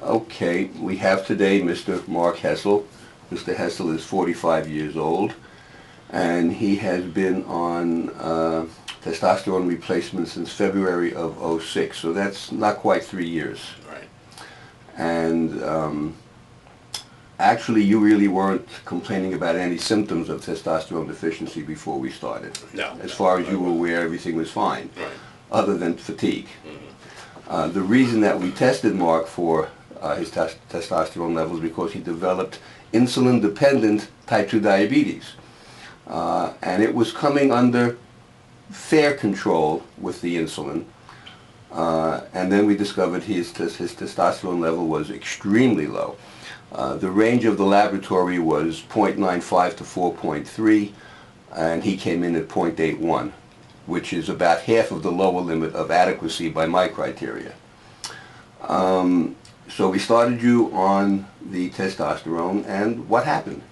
Okay, we have today Mr. Mark Hessel. Mr. Hessel is 45 years old, and he has been on testosterone replacement since February of '06, so that's not quite 3 years. Right. And actually, you really weren't complaining about any symptoms of testosterone deficiency before we started. No. As far as you were aware, everything was fine, Right. other than fatigue. Mm-hmm. The reason that we tested Mark for his testosterone levels because he developed insulin-dependent type 2 diabetes. And it was coming under fair control with the insulin. And then we discovered his testosterone level was extremely low. The range of the laboratory was 0.95 to 4.3, and he came in at 0.81, which is about half of the lower limit of adequacy by my criteria. So we started you on the testosterone, and what happened?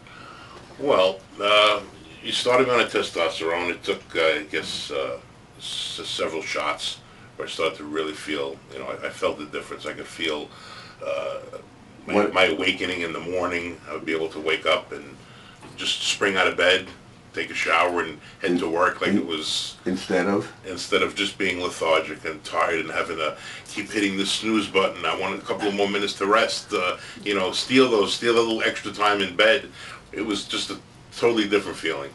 Well, you started me on a testosterone. It took, I guess, several shots where I started to really feel, I felt the difference. I could feel my awakening in the morning. I would be able to wake up and just spring out of bed, take a shower, and head to work like it was... Instead of just being lethargic and tired and having to keep hitting the snooze button. I wanted a couple of more minutes to rest, steal a little extra time in bed. It was just a totally different feeling,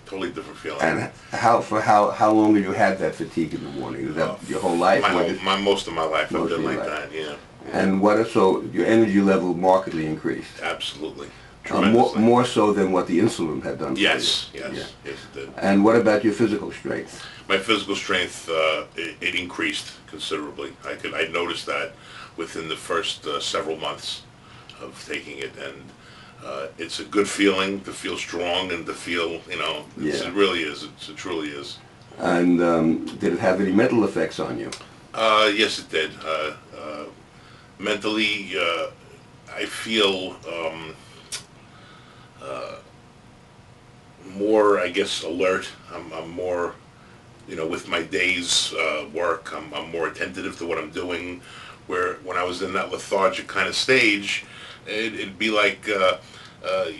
And how long have you had that fatigue in the morning? Is that your whole life? Most of my life I've been like that, yeah. And so your energy level markedly increased? Absolutely. More so than what the insulin had done for you? Yes, it did. And what about your physical strength? My physical strength, it increased considerably. I noticed that within the first several months of taking it, and it's a good feeling to feel strong and to feel, it really is, it truly is. And did it have any mental effects on you? Yes, it did. Mentally, I feel more, I guess, alert. I'm more, with my day's work, I'm more attentive to what I'm doing, where when I was in that lethargic kind of stage, it'd be like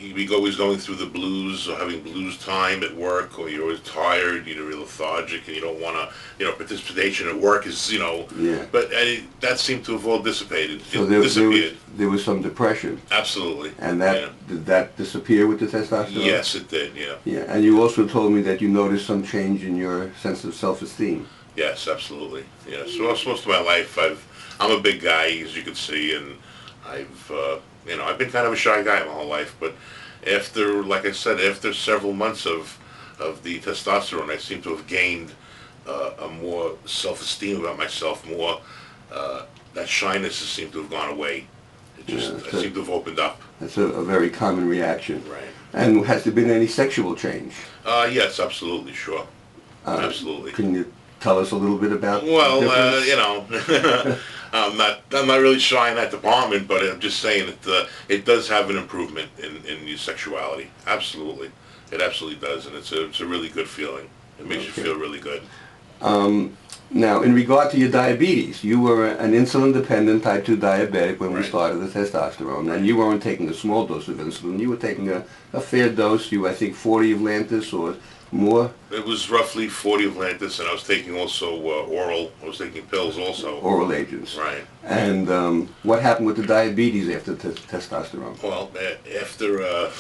you'd be always going through the blues or having blues time at work, or you're always tired, you're lethargic, and you don't want to, participation at work is, Yeah. But that seemed to have all dissipated. So there was some depression. Absolutely. And did that disappear with the testosterone? Yes, it did, yeah. Yeah, and you also told me that you noticed some change in your sense of self-esteem. Yes, absolutely. Yeah. So most of my life, I'm a big guy, as you can see, and I've been kind of a shy guy my whole life, but after, like I said, after several months of the testosterone, I seem to have gained a more self-esteem about myself, more, that shyness has seemed to have gone away. I seem to have opened up. That's a very common reaction. Right. And has there been any sexual change? Yes, absolutely, sure. Absolutely. Can you tell us a little bit about I'm not really shy in that department, but I'm just saying that it does have an improvement in your sexuality. Absolutely. It absolutely does, and it's a really good feeling. It makes you feel really good. Now, in regard to your diabetes, you were an insulin-dependent type 2 diabetic when we Right. started the testosterone, and you weren't taking a small dose of insulin. You were taking a fair dose. I think 40 of Lantus or more? It was roughly 40 of Lantus, and I was taking also oral. I was taking pills also. Oral agents. Right. And what happened with the diabetes after testosterone? Well, after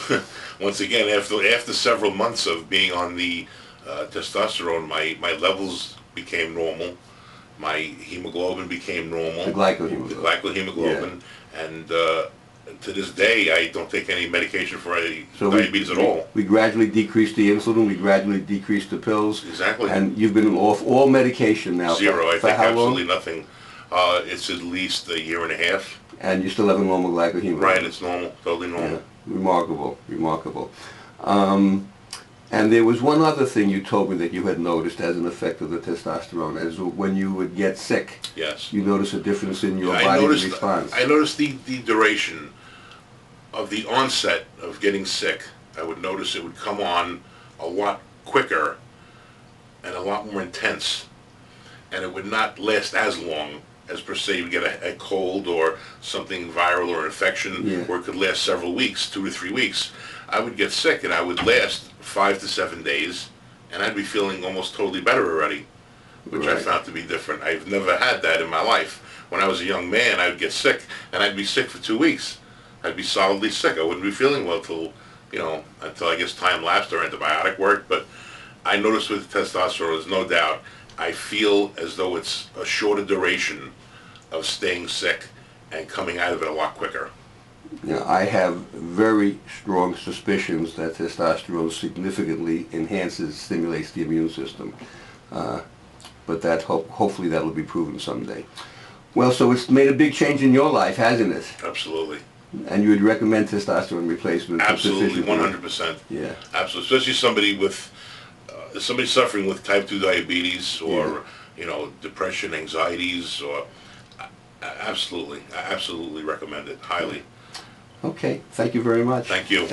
once again, after several months of being on the testosterone, my levels became normal. My hemoglobin became normal. The glycohemoglobin. The glycohemoglobin, yeah. And to this day, I don't take any medication for diabetes at all. We gradually decreased the insulin. We gradually decreased the pills. Exactly. And you've been off all medication now. Zero. I for think how absolutely long? Nothing. It's at least a year and a half. And you still have a normal glycohemoglobin. Right. It's normal. Totally normal. Yeah. Remarkable. Remarkable. And there was one other thing you told me that you had noticed as an effect of the testosterone, as when you would get sick. Yes. You noticed a difference in your body's response. I noticed the duration of the onset of getting sick. I would notice it would come on a lot quicker and a lot more intense, and it would not last as long as per se you get a cold or something viral or infection Yeah. where it could last several weeks, 2 to 3 weeks. I would get sick and I would last 5 to 7 days, and I'd be feeling almost totally better already, which I Right. found to be different. I've never had that in my life. When I was a young man, I would get sick, and I'd be sick for 2 weeks. I'd be solidly sick. I wouldn't be feeling well till, until I guess time lapsed or antibiotic worked. But I noticed with testosterone, there's no doubt, I feel as though it's a shorter duration of staying sick and coming out of it a lot quicker. Now, I have very strong suspicions that testosterone significantly stimulates the immune system. But that hopefully that'll be proven someday. Well, so it's made a big change in your life, hasn't it? Absolutely. And you would recommend testosterone replacement? Absolutely, 100%. Yeah. Absolutely. Especially somebody suffering with type 2 diabetes or, depression, anxieties, or absolutely. I absolutely recommend it highly. Okay. Thank you very much. Thank you.